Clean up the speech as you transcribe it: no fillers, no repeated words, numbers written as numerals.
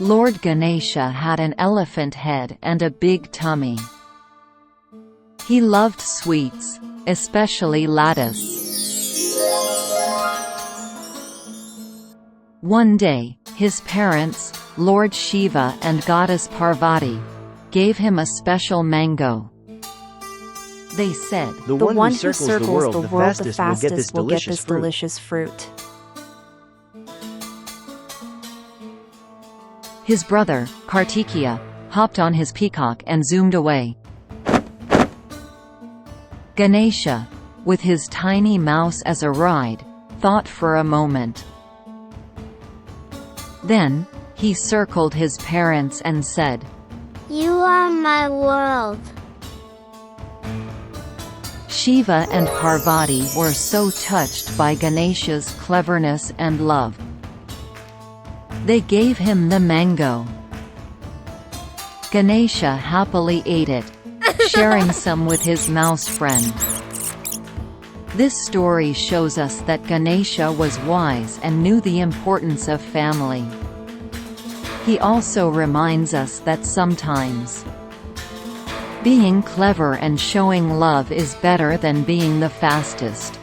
Lord Ganesha had an elephant head and a big tummy. He loved sweets, especially lattice. One day, his parents, Lord Shiva and Goddess Parvati, gave him a special mango. They said, The one who circles the world the fastest will get this delicious fruit. His brother, Kartikeya, hopped on his peacock and zoomed away. Ganesha, with his tiny mouse as a ride, thought for a moment. Then, he circled his parents and said, "You are my world." Shiva and Parvati were so touched by Ganesha's cleverness and love. They gave him the mango. Ganesha happily ate it, sharing some with his mouse friend. This story shows us that Ganesha was wise and knew the importance of family. He also reminds us that sometimes being clever and showing love is better than being the fastest.